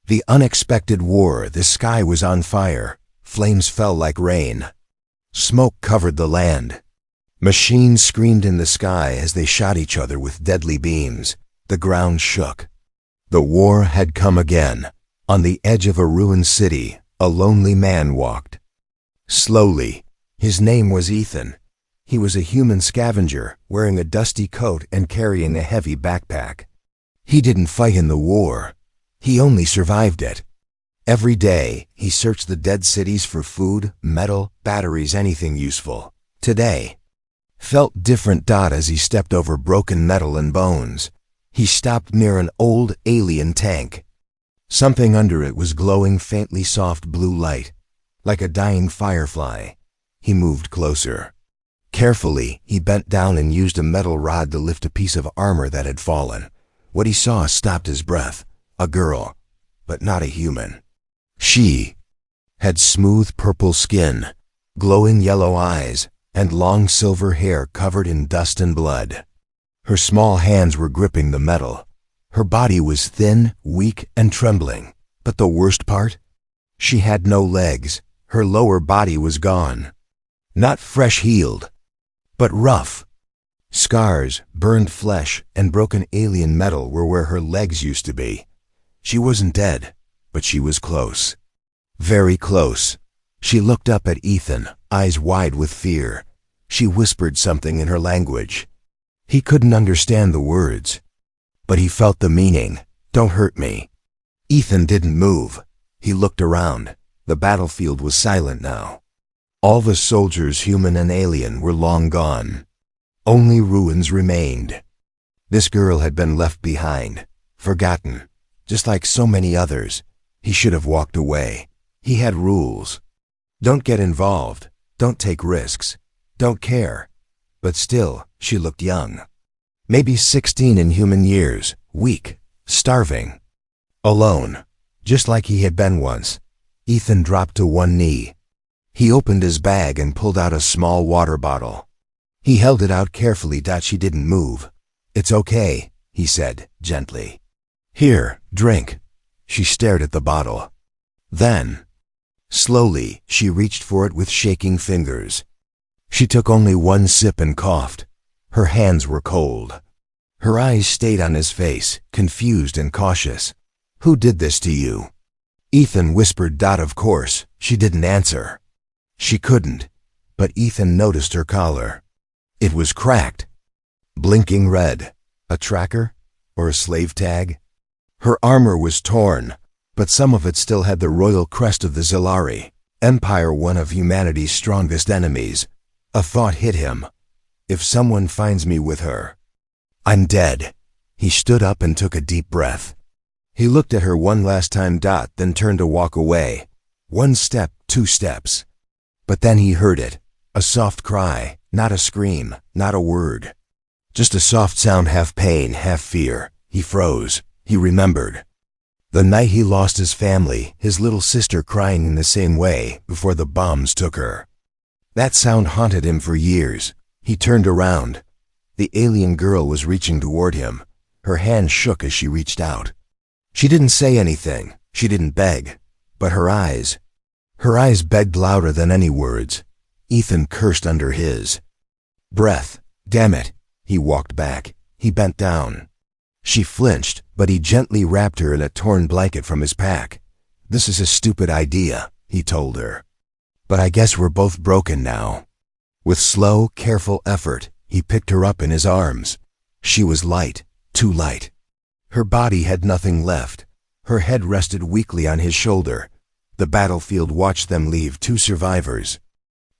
The unexpected war, the sky was on fire. Flames fell like rain. Smoke covered the land. Machines screamed in the sky as they shot each other with deadly beams. The ground shook. The war had come again. On the edge of a ruined city, a lonely man walked. Slowly. His name was Ethan. He was a human scavenger, wearing a dusty coat and carrying a heavy backpack. He didn't fight in the war. He only survived it. Every day, he searched the dead cities for food, metal, batteries, anything useful. Today, felt different. As he stepped over broken metal and bones, he stopped near an old alien tank. Something under it was glowing faintly soft blue light, like a dying firefly. He moved closer. Carefully, he bent down and used a metal rod to lift a piece of armor that had fallen. What he saw stopped his breath. A girl, but not a human. She had smooth purple skin, glowing yellow eyes, and long silver hair covered in dust and blood. Her small hands were gripping the metal. Her body was thin, weak, and trembling. But the worst part? She had no legs. Her lower body was gone. Not fresh healed, but rough. Scars, burned flesh, and broken alien metal were where her legs used to be. She wasn't dead, but she was close. Very close. She looked up at Ethan, eyes wide with fear. She whispered something in her language. He couldn't understand the words, but he felt the meaning. Don't hurt me. Ethan didn't move. He looked around. The battlefield was silent now. All the soldiers, human and alien, were long gone. Only ruins remained. This girl had been left behind, forgotten. Just like so many others, he should have walked away. He had rules. Don't get involved. Don't take risks. Don't care. But still, she looked young. Maybe 16 in human years, weak, starving, alone, just like he had been once. Ethan dropped to one knee. He opened his bag and pulled out a small water bottle. He held it out carefully. She didn't move. It's okay, he said, gently. Here, drink. She stared at the bottle. Then, slowly, she reached for it with shaking fingers. She took only one sip and coughed. Her hands were cold. Her eyes stayed on his face, confused and cautious. Who did this to you? Ethan whispered. Of course, she didn't answer. She couldn't, but Ethan noticed her collar. It was cracked, blinking red. A tracker? Or a slave tag? Her armor was torn, but some of it still had the royal crest of the Zilari Empire, one of humanity's strongest enemies. A thought hit him. If someone finds me with her, I'm dead. He stood up and took a deep breath. He looked at her one last time. Then turned to walk away. 1 step, 2 steps. But then he heard it. A soft cry, not a scream, not a word. Just a soft sound, half pain, half fear. He froze. He remembered. The night he lost his family, his little sister crying in the same way before the bombs took her. That sound haunted him for years. He turned around. The alien girl was reaching toward him. Her hand shook as she reached out. She didn't say anything. She didn't beg. But her eyes begged louder than any words. Ethan cursed under his breath. Damn it. He walked back. He bent down. She flinched, but he gently wrapped her in a torn blanket from his pack. This is a stupid idea, he told her. But I guess we're both broken now. With slow, careful effort, he picked her up in his arms. She was light, too light. Her body had nothing left. Her head rested weakly on his shoulder. The battlefield watched them leave 2 survivors.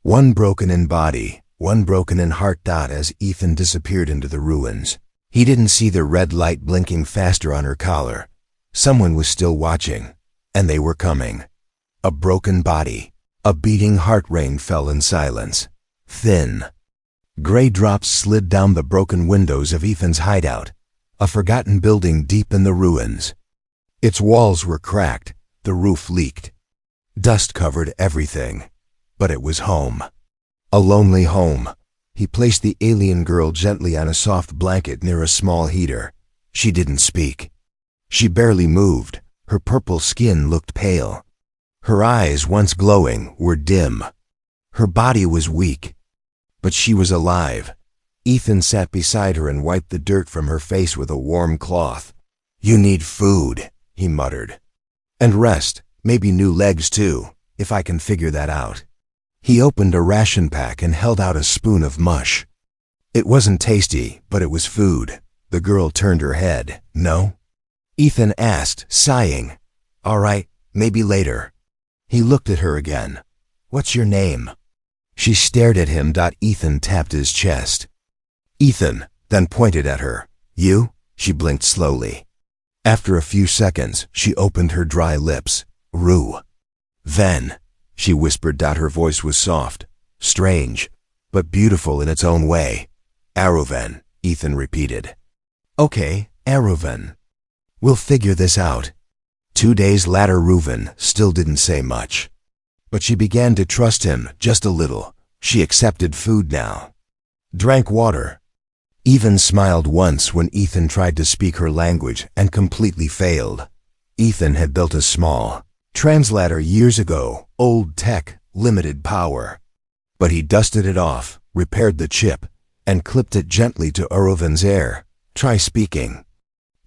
One broken in body, one broken in heart. As Ethan disappeared into the ruins, he didn't see the red light blinking faster on her collar. Someone was still watching, and they were coming. A broken body, a beating heart. Rain fell in silence. Thin, gray drops slid down the broken windows of Ethan's hideout, a forgotten building deep in the ruins. Its walls were cracked, the roof leaked. Dust covered everything, but it was home. A lonely home. He placed the alien girl gently on a soft blanket near a small heater. She didn't speak. She barely moved, Her purple skin looked pale. Her eyes, once glowing, were dim. Her body was weak, but she was alive. Ethan sat beside her and wiped the dirt from her face with a warm cloth. "You need food," he muttered. "And rest, maybe new legs too, if I can figure that out." He opened a ration pack and held out a spoon of mush. It wasn't tasty, but it was food. The girl turned her head. "No?" Ethan asked, sighing. "All right, maybe later." He looked at her again. "What's your name?" She stared at him. Ethan tapped his chest. "Ethan," then pointed at her. "You?" She blinked slowly. After a few seconds, she opened her dry lips. "Rue." "Then," she whispered. Her voice was soft, strange, but beautiful in its own way. "Aruven," Ethan repeated. "Okay, Aruven. We'll figure this out." 2 days later, Reuven still didn't say much. But she began to trust him just a little. She accepted food now. Drank water. Even smiled once when Ethan tried to speak her language and completely failed. Ethan had built a small translator years ago, old tech, limited power. But he dusted it off, repaired the chip, and clipped it gently to Aruven's ear. "Try speaking."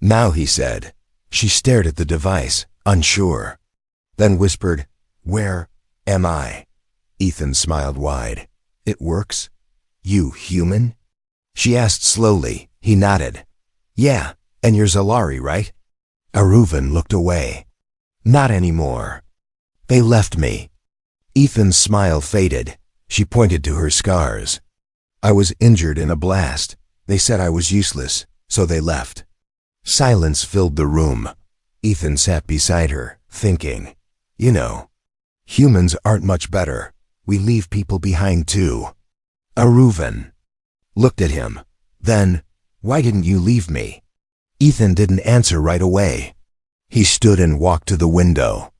"Now," he said. She stared at the device, unsure. Then whispered, "Where am I?" Ethan smiled wide. "It works? You human?" She asked slowly. He nodded. "Yeah, and you're Zalari, right?" Aruven looked away. "Not anymore. They left me." Ethan's smile faded. She pointed to her scars. "I was injured in a blast. They said I was useless, so they left." Silence filled the room. Ethan sat beside her, thinking, "You know, humans aren't much better. We leave people behind too." Aruven looked at him. Then, "Why didn't you leave me?" Ethan didn't answer right away. He stood and walked to the window.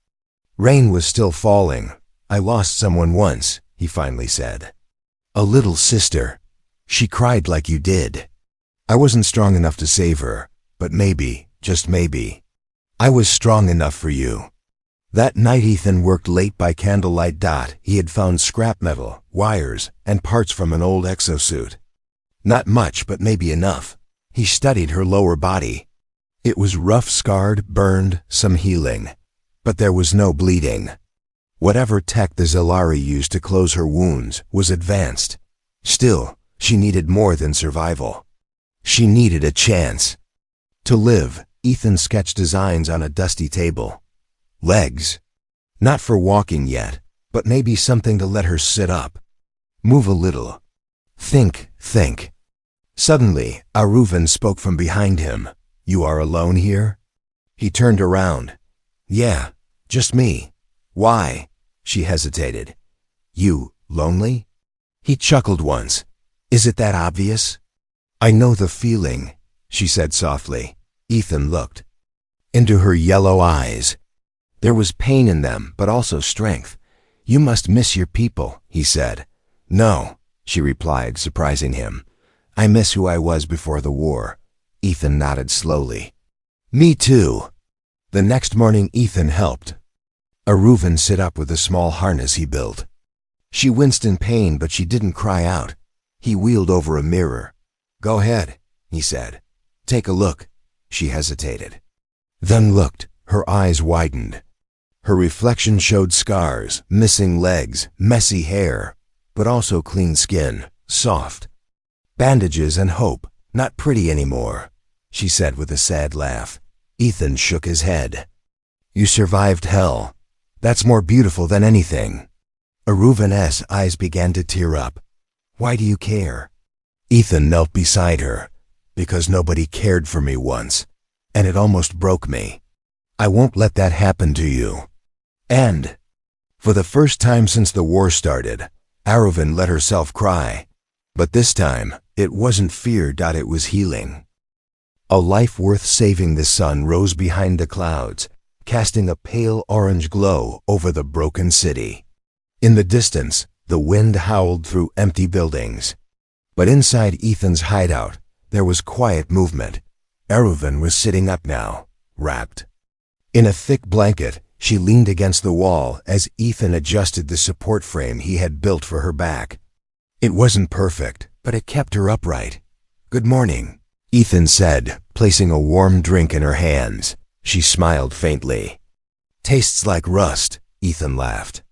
Rain was still falling. "I lost someone once," he finally said. "A little sister. She cried like you did. I wasn't strong enough to save her, but maybe, just maybe, I was strong enough for you." That night Ethan worked late by candlelight. He had found scrap metal, wires, and parts from an old exosuit. Not much, but maybe enough. He studied her lower body. It was rough, scarred, burned, some healing. But there was no bleeding. Whatever tech the Zalari used to close her wounds was advanced. Still, she needed more than survival. She needed a chance. To live, Ethan sketched designs on a dusty table. Legs. Not for walking yet, but maybe something to let her sit up. Move a little. Think. Suddenly, Aruven spoke from behind him. "You are alone here?" He turned around. "Yeah, just me." "Why?" She hesitated. "You lonely?" He chuckled once. "Is it that obvious?" "I know the feeling," she said softly. Ethan looked into her yellow eyes. There was pain in them, but also strength. "You must miss your people," he said. "No," she replied, surprising him. "I miss who I was before the war." Ethan nodded slowly. "Me too." The next morning Ethan helped Aruven sit up with a small harness he built. She winced in pain, but she didn't cry out. He wheeled over a mirror. "Go ahead," he said. "Take a look." She hesitated. Then looked. Her eyes widened. Her reflection showed scars, missing legs, messy hair, but also clean skin, soft. Bandages and hope, not pretty anymore, she said with a sad laugh. Ethan shook his head. "You survived hell. That's more beautiful than anything." Aruven's eyes began to tear up. "Why do you care?" Ethan knelt beside her. "Because nobody cared for me once, and it almost broke me. I won't let that happen to you." And, for the first time since the war started, Aruven let herself cry. But this time, it wasn't fear. It was healing. A life worth saving. The sun rose behind the clouds, casting a pale orange glow over the broken city. In the distance, the wind howled through empty buildings. But inside Ethan's hideout, there was quiet movement. Aruven was sitting up now, wrapped In a thick blanket, she leaned against the wall as Ethan adjusted the support frame he had built for her back. It wasn't perfect, but it kept her upright. "Good morning," Ethan said, placing a warm drink in her hands. She smiled faintly. "Tastes like rust," Ethan laughed.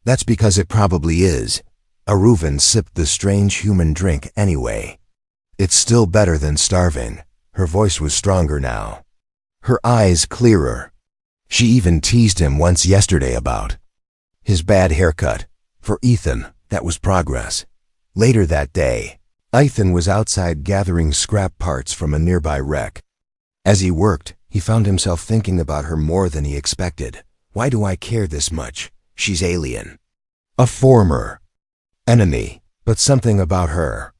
"That's because it probably is." Aruven sipped the strange human drink anyway. "It's still better than starving." Her voice was stronger now, her eyes clearer. She even teased him once yesterday about his bad haircut. For Ethan, that was progress. Later that day, Ethan was outside gathering scrap parts from a nearby wreck. As he worked, he found himself thinking about her more than he expected. Why do I care this much? She's alien. A former enemy, but something about her.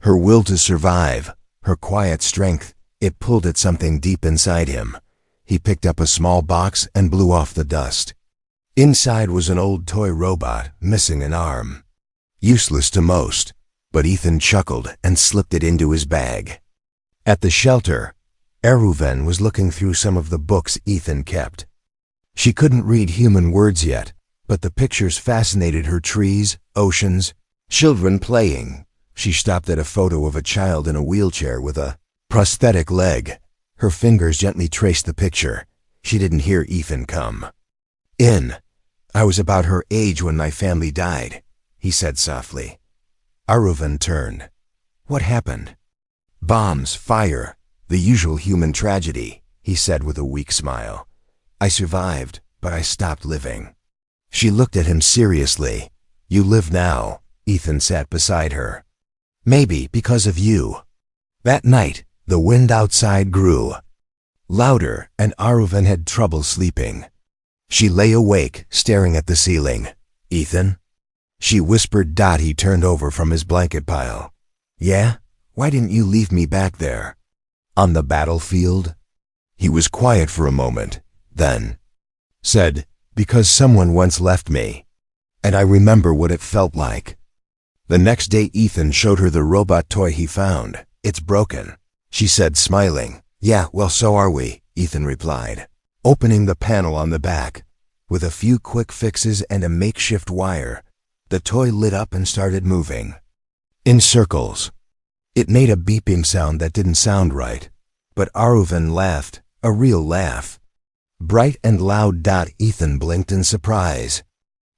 Her will to survive, her quiet strength, it pulled at something deep inside him. He picked up a small box and blew off the dust. Inside was an old toy robot, missing an arm. Useless to most, but Ethan chuckled and slipped it into his bag. At the shelter, Aruven was looking through some of the books Ethan kept. She couldn't read human words yet, but the pictures fascinated her: trees, oceans, children playing. She stopped at a photo of a child in a wheelchair with a prosthetic leg. Her fingers gently traced the picture. She didn't hear Ethan come in. "I was about her age when my family died," he said softly. Aruven turned. "What happened?" "Bombs, fire, the usual human tragedy," he said with a weak smile. "I survived, but I stopped living." She looked at him seriously. "You live now." Ethan sat beside her. "Maybe because of you." That night, the wind outside grew louder, and Aruven had trouble sleeping. She lay awake, staring at the ceiling. "Ethan?" she whispered. He turned over from his blanket pile. "Yeah? Why didn't you leave me back there?" "On the battlefield?" He was quiet for a moment, then said, "Because someone once left me, and I remember what it felt like." The next day Ethan showed her the robot toy he found. "It's broken," she said, smiling. "Yeah, well, so are we," Ethan replied, opening the panel on the back. With a few quick fixes and a makeshift wire, the toy lit up and started moving in circles. It made a beeping sound that didn't sound right, but Aruven laughed, a real laugh. Bright and loud. Ethan blinked in surprise.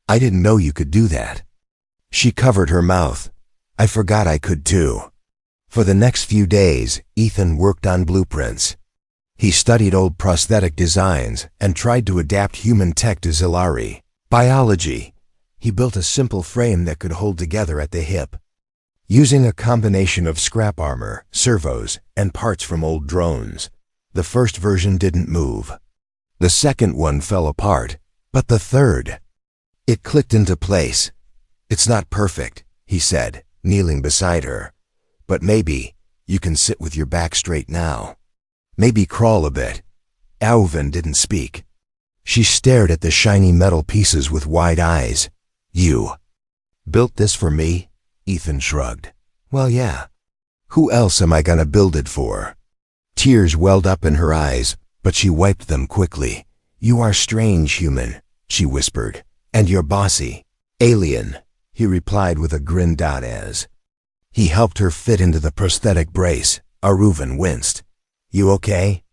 "I didn't know you could do that." She covered her mouth. "I forgot I could too." For the next few days, Ethan worked on blueprints. He studied old prosthetic designs and tried to adapt human tech to Zilari biology. He built a simple frame that could hold together at the hip, using a combination of scrap armor, servos, and parts from old drones. The first version didn't move. The second one fell apart, but the third, it clicked into place. "It's not perfect," he said, kneeling beside her. "But maybe you can sit with your back straight now. Maybe crawl a bit." Aruven didn't speak. She stared at the shiny metal pieces with wide eyes. "You built this for me?" Ethan shrugged. "Well, yeah. Who else am I gonna build it for?" Tears welled up in her eyes, but she wiped them quickly. "You are strange, human," she whispered. "And you're bossy." "Alien," he replied with a grin. As he helped her fit into the prosthetic brace, Aruven winced. "You okay?"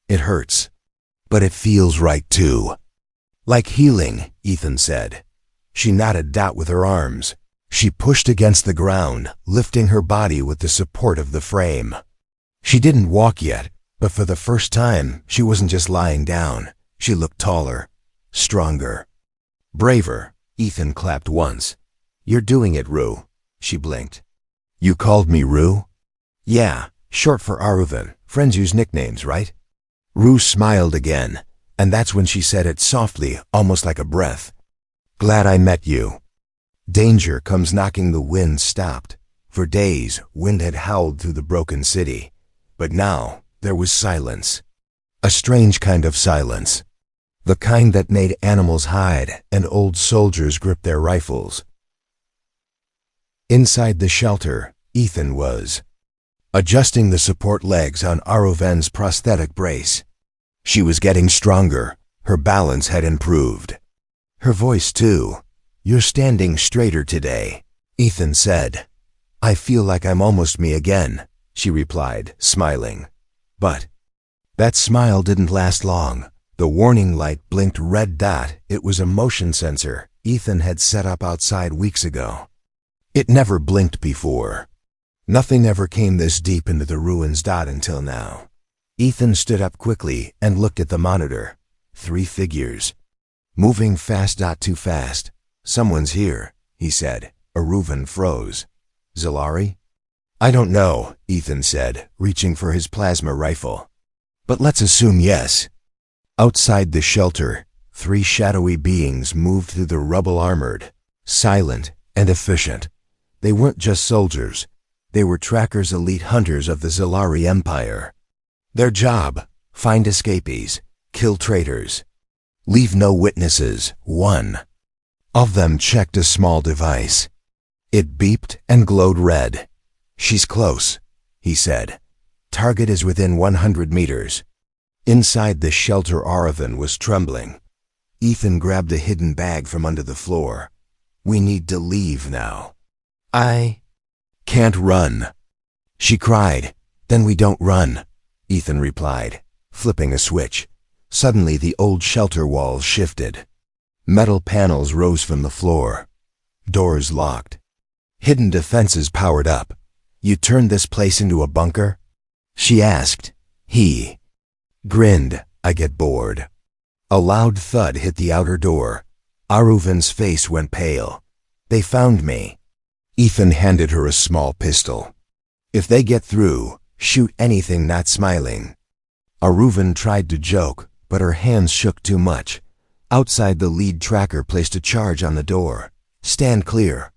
"It hurts, but it feels right too." "Like healing," Ethan said. She nodded. With her arms, she pushed against the ground, lifting her body with the support of the frame. She didn't walk yet, but for the first time, she wasn't just lying down. She looked taller, stronger, braver. Ethan clapped once. "You're doing it, Rue." She blinked. "You called me Rue?" "Yeah, short for Aruven. Friends use nicknames, right?" Rue smiled again, and that's when she said it softly, almost like a breath. "Glad I met you." Danger comes knocking. The wind stopped. For days, wind had howled through the broken city. But now, there was silence. A strange kind of silence. The kind that made animals hide and old soldiers grip their rifles. Inside the shelter, Ethan was adjusting the support legs on Aruven's prosthetic brace. She was getting stronger, Her balance had improved. Her voice too. "You're standing straighter today," Ethan said. "I feel like I'm almost me again," she replied, smiling. But that smile didn't last long. The warning light blinked red dot. It was a motion sensor Ethan had set up outside weeks ago. It never blinked before. Nothing ever came this deep into the ruins dot until now. Ethan stood up quickly and looked at the monitor. 3 figures. Moving fast. Too fast. "Someone's here," he said. Aruvan froze. "Zalari?" "I don't know," Ethan said, reaching for his plasma rifle. "But let's assume yes." Outside the shelter, 3 shadowy beings moved through the rubble, armored, silent, and efficient. They weren't just soldiers. They were trackers, elite hunters of the Zalari Empire. Their job: find escapees, kill traitors, leave no witnesses. One of them checked a small device. It beeped and glowed red. "She's close," he said. "Target is within 100 meters. Inside the shelter, Aruvan was trembling. Ethan grabbed a hidden bag from under the floor. "We need to leave now." "I can't run," she cried. "Then we don't run," Ethan replied, flipping a switch. Suddenly the old shelter walls shifted. Metal panels rose from the floor. Doors locked. Hidden defenses powered up. "You turned this place into a bunker?" she asked. He grinned. "I get bored." A loud thud hit the outer door. Aruvan's face went pale. "They found me." Ethan handed her a small pistol. "If they get through, shoot anything not smiling." Aruvan tried to joke, but her hands shook too much. Outside, the lead tracker placed a charge on the door. "Stand clear."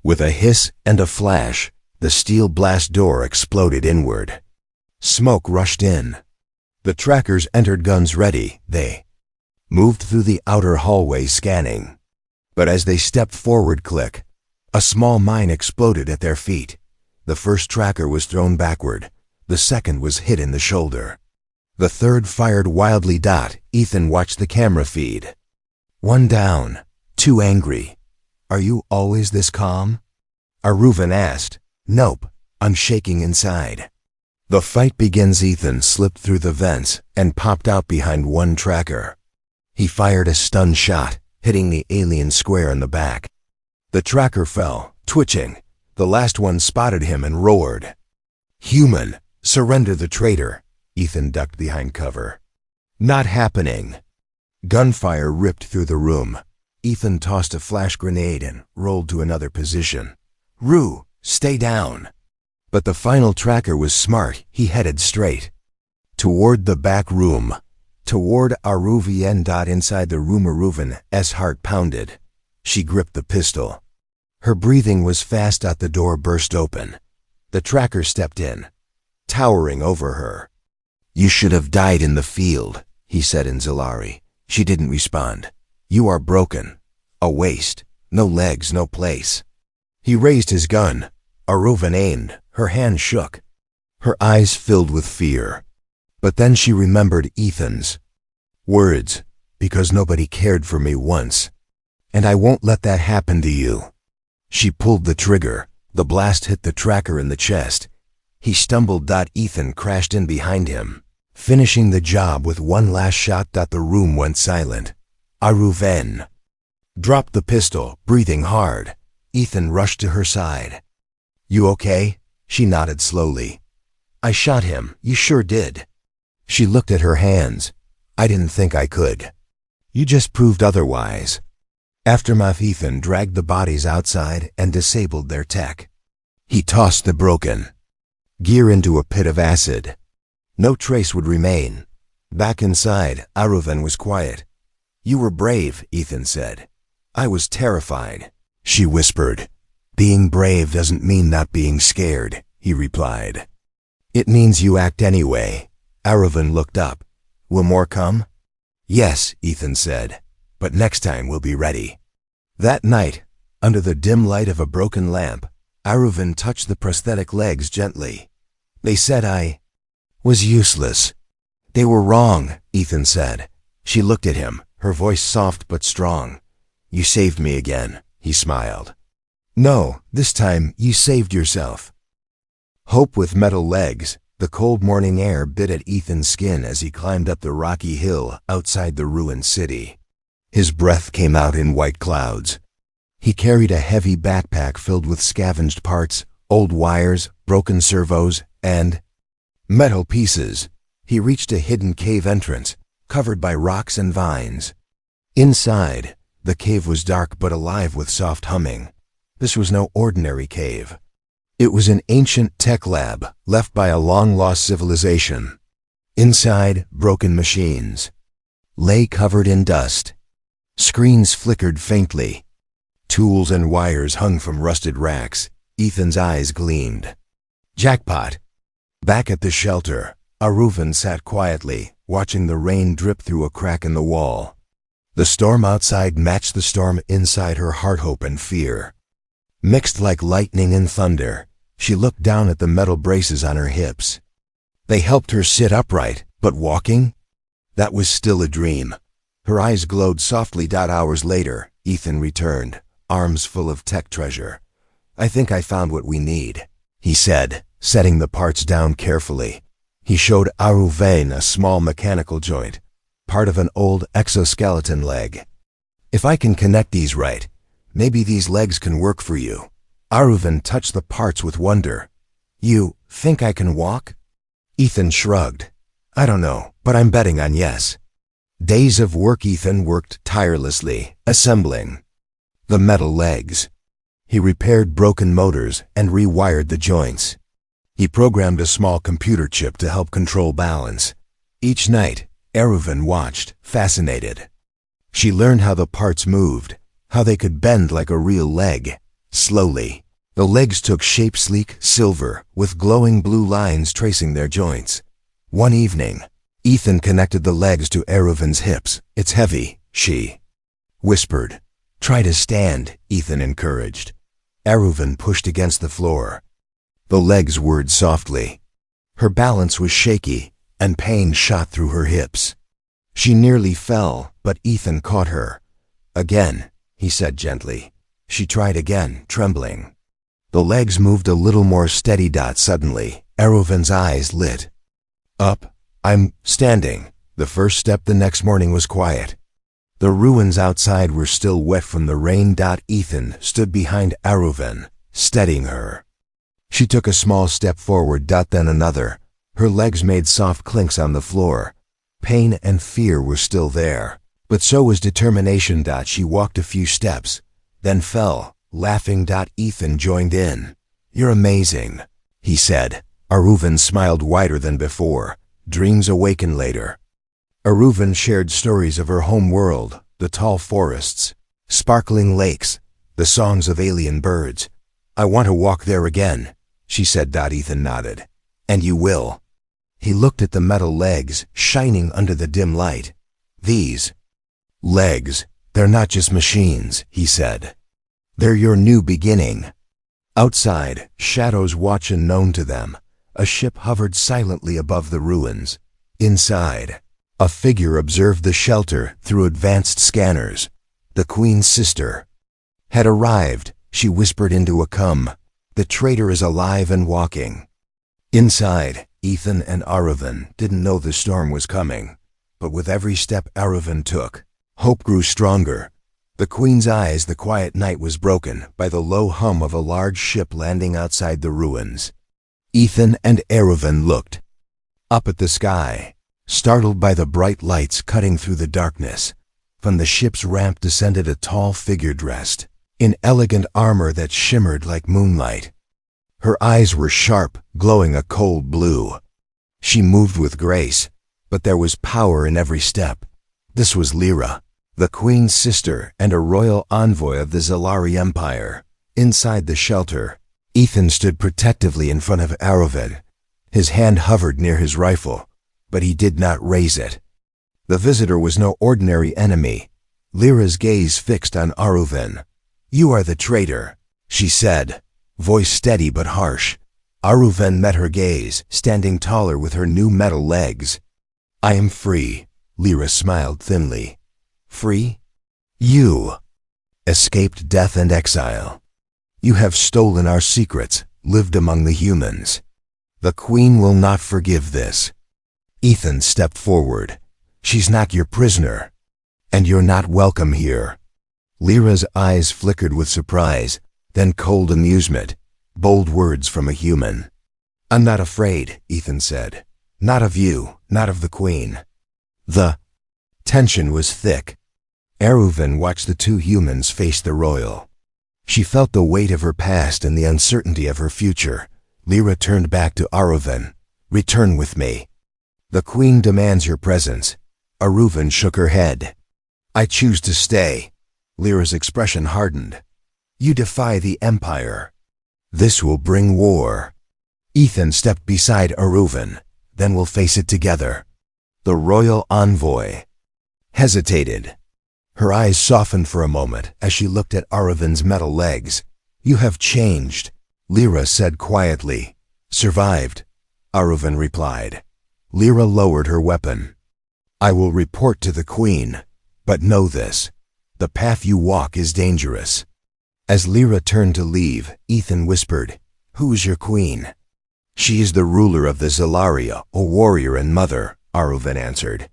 With a hiss and a flash, the steel blast door exploded inward. Smoke rushed in. The trackers entered, guns ready. They moved through the outer hallway, scanning. But as they stepped forward, click, a small mine exploded at their feet. The first tracker was thrown backward. The second was hit in the shoulder. The third fired wildly. Ethan watched the camera feed. "One down. 2 angry." "Are you always this calm?" Aruvan asked. "Nope. I'm shaking inside." "The fight begins." Ethan slipped through the vents and popped out behind one tracker. He fired a stun shot, hitting the alien square in the back. The tracker fell, twitching. The last one spotted him and roared. "Human, surrender the traitor." Ethan ducked behind cover. "Not happening." Gunfire ripped through the room. Ethan tossed a flash grenade and rolled to another position. "Rue, stay down." But the final tracker was smart. He headed straight toward the back room, toward Aruvan. Inside the room, Aruvan's heart pounded. She gripped the pistol. Her breathing was fast. The door burst open. The tracker stepped in, towering over her. "You should have died in the field," he said in Zalari. She didn't respond. "You are broken. A waste. No legs, no place." He raised his gun. Aruvan aimed. Her hand shook. Her eyes filled with fear. But then she remembered Ethan's words, "Because nobody cared for me once. And I won't let that happen to you." She pulled the trigger. The blast hit the tracker in the chest. He stumbled. Ethan crashed in behind him, finishing the job with one last shot. The room went silent. Aruvan dropped the pistol, breathing hard. Ethan rushed to her side. "You okay?" She nodded slowly. "I shot him." "You sure did." She looked at her hands. "I didn't think I could." "You just proved otherwise." Aftermath. Ethan dragged the bodies outside and disabled their tech. He tossed the broken gear into a pit of acid. No trace would remain. Back inside, Aruvan was quiet. "You were brave," Ethan said. "I was terrified," she whispered. "Being brave doesn't mean not being scared," he replied. "It means you act anyway." Aruvan looked up. "Will more come?" "Yes," Ethan said, "but next time we'll be ready." That night, under the dim light of a broken lamp, Aruvan touched the prosthetic legs gently. "They said I was useless." "They were wrong," Ethan said. She looked at him, her voice soft but strong. "You saved me again," he smiled. "No, this time you saved yourself." Hope with metal legs. The cold morning air bit at Ethan's skin as he climbed up the rocky hill outside the ruined city. His breath came out in white clouds. He carried a heavy backpack filled with scavenged parts, old wires, broken servos, and metal pieces. He reached a hidden cave entrance, covered by rocks and vines. Inside, the cave was dark but alive with soft humming. This was no ordinary cave. It was an ancient tech lab left by a long-lost civilization. Inside, broken machines lay covered in dust. Screens flickered faintly. Tools and wires hung from rusted racks. Ethan's eyes gleamed. Jackpot! Back at the shelter, Aruvan sat quietly, watching the rain drip through a crack in the wall. The storm outside matched the storm inside her heart. Hope and fear mixed like lightning and thunder. She looked down at the metal braces on her hips. They helped her sit upright, but walking? That was still a dream. Her eyes glowed softly. Hours later, Ethan returned, arms full of tech treasure. "I think I found what we need," he said, setting the parts down carefully. He showed Aruvan a small mechanical joint, part of an old exoskeleton leg. "If I can connect these right, maybe these legs can work for you." Aruvan touched the parts with wonder. "You think I can walk?" Ethan shrugged. "I don't know, but I'm betting on yes." Days of work. Ethan worked tirelessly, assembling the metal legs. He repaired broken motors and rewired the joints. He programmed a small computer chip to help control balance. Each night, Aruvan watched, fascinated. She learned how the parts moved, how they could bend like a real leg. Slowly, the legs took shape: sleek, silver, with glowing blue lines tracing their joints. One evening, Ethan connected the legs to Aruvan's hips. "It's heavy," she whispered. "Try to stand," Ethan encouraged. Aruvan pushed against the floor. The legs whirred softly. Her balance was shaky, and pain shot through her hips. She nearly fell, but Ethan caught her. "Again," he said gently. She tried again, trembling. The legs moved a little more steady. Suddenly, Aruvan's eyes lit up. "I'm standing." The first step the next morning was quiet. The ruins outside were still wet from the rain. Ethan stood behind Aruvan, steadying her. She took a small step forward, then another. Her legs made soft clinks on the floor. Pain and fear were still there, but so was determination. She walked a few steps, then fell, laughing. Ethan joined in. "You're amazing," he said. Aruvan smiled wider than before. Dreams awaken later. Aruvan shared stories of her home world, the tall forests, sparkling lakes, the songs of alien birds. "I want to walk there again," she said. Ethan nodded. "And you will." He looked at the metal legs, shining under the dim light. "These legs, they're not just machines," he said. "They're your new beginning." Outside, shadows watched unknown to them. A ship hovered silently above the ruins. Inside, a figure observed the shelter through advanced scanners. The Queen's sister had arrived. She whispered into a cum. "The traitor is alive and walking." Inside, Ethan and Aruvan didn't know the storm was coming. But with every step Aruvan took, hope grew stronger. The Queen's eyes. The quiet night was broken by the low hum of a large ship landing outside the ruins. Ethan and Aruvan looked up at the sky, startled by the bright lights cutting through the darkness. From the ship's ramp descended a tall figure dressed in elegant armor that shimmered like moonlight. Her eyes were sharp, glowing a cold blue. She moved with grace, but there was power in every step. This was Lyra, the Queen's sister and a royal envoy of the Zalari Empire. Inside the shelter, Ethan stood protectively in front of Aruvan. His hand hovered near his rifle, but he did not raise it. The visitor was no ordinary enemy. Lyra's gaze fixed on Aruvan. "You are the traitor," she said, voice steady but harsh. Aruvan met her gaze, standing taller with her new metal legs. "I am free," Lyra smiled thinly. Free? You escaped death and exile. You have stolen our secrets, lived among the humans. The Queen will not forgive this. Ethan stepped forward. She's not your prisoner, and you're not welcome here. Lyra's eyes flickered with surprise, then cold amusement. Bold words from a human. I'm not afraid, Ethan said. Not of you, not of the Queen. The tension was thick. Aruvan watched the two humans face the royal. She felt the weight of her past and the uncertainty of her future. Lyra turned back to Aruvan. Return with me. The Queen demands your presence. Aruvan shook her head. I choose to stay. Lyra's expression hardened. You defy the Empire. This will bring war. Ethan stepped beside Aruvan. Then we'll face it together. The royal envoy hesitated. Her eyes softened for a moment as she looked at Aruvan's metal legs. You have changed, Lyra said quietly. Survived, Aruvan replied. Lyra lowered her weapon. I will report to the Queen, but know this. The path you walk is dangerous. As Lyra turned to leave, Ethan whispered, Who is your Queen? She is the ruler of the Zelaria, a warrior and mother, Aruvan answered.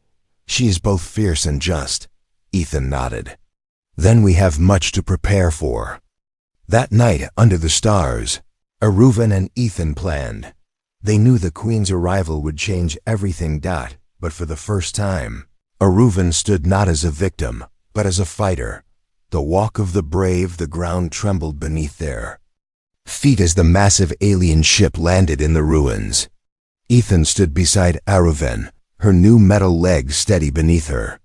She is both fierce and just. Ethan nodded. Then we have much to prepare for. That night, under the stars, Aruvan and Ethan planned. They knew the Queen's arrival would change everything. But for the first time, Aruvan stood not as a victim, but as a fighter. The walk of the brave, the ground trembled beneath their feet as the massive alien ship landed in the ruins. Ethan stood beside Aruvan, her new metal legs steady beneath her.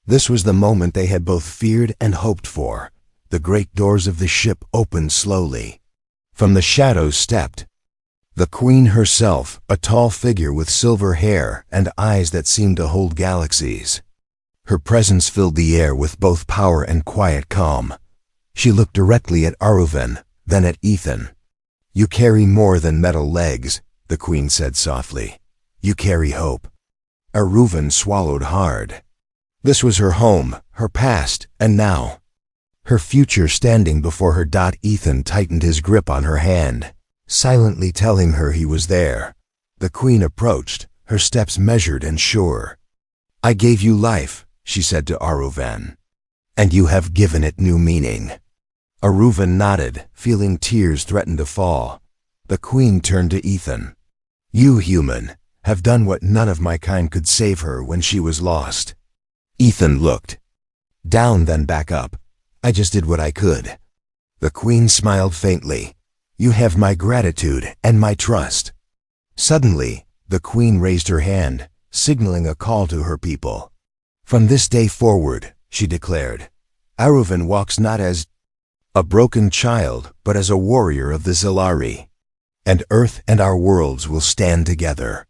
This was the moment they had both feared and hoped for. The great doors of the ship opened slowly. From the shadows stepped the Queen herself, a tall figure with silver hair and eyes that seemed to hold galaxies. Her presence filled the air with both power and quiet calm. She looked directly at Aruvan, then at Ethan. You carry more than metal legs, the Queen said softly. You carry hope. Aruvan swallowed hard. This was her home, her past, and now her future standing before her. Ethan tightened his grip on her hand, silently telling her he was there. The Queen approached, her steps measured and sure. I gave you life, she said to Aruvan, and you have given it new meaning. Aruvan nodded, feeling tears threaten to fall. The Queen turned to Ethan. You, human, have done what none of my kind could save her when she was lost. Ethan looked down, then back up. I just did what I could. The Queen smiled faintly. You have my gratitude and my trust. Suddenly, the Queen raised her hand, signaling a call to her people. From this day forward, she declared, Aruvan walks not as a broken child, but as a warrior of the Zelari. And Earth and our worlds will stand together.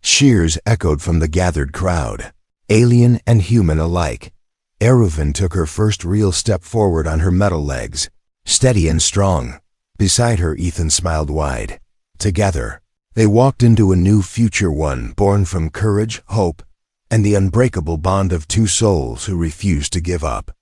Cheers echoed from the gathered crowd, alien and human alike. Aruvan took her first real step forward on her metal legs, steady and strong. Beside her, Ethan smiled wide. Together, they walked into a new future, one born from courage, hope, and the unbreakable bond of two souls who refused to give up.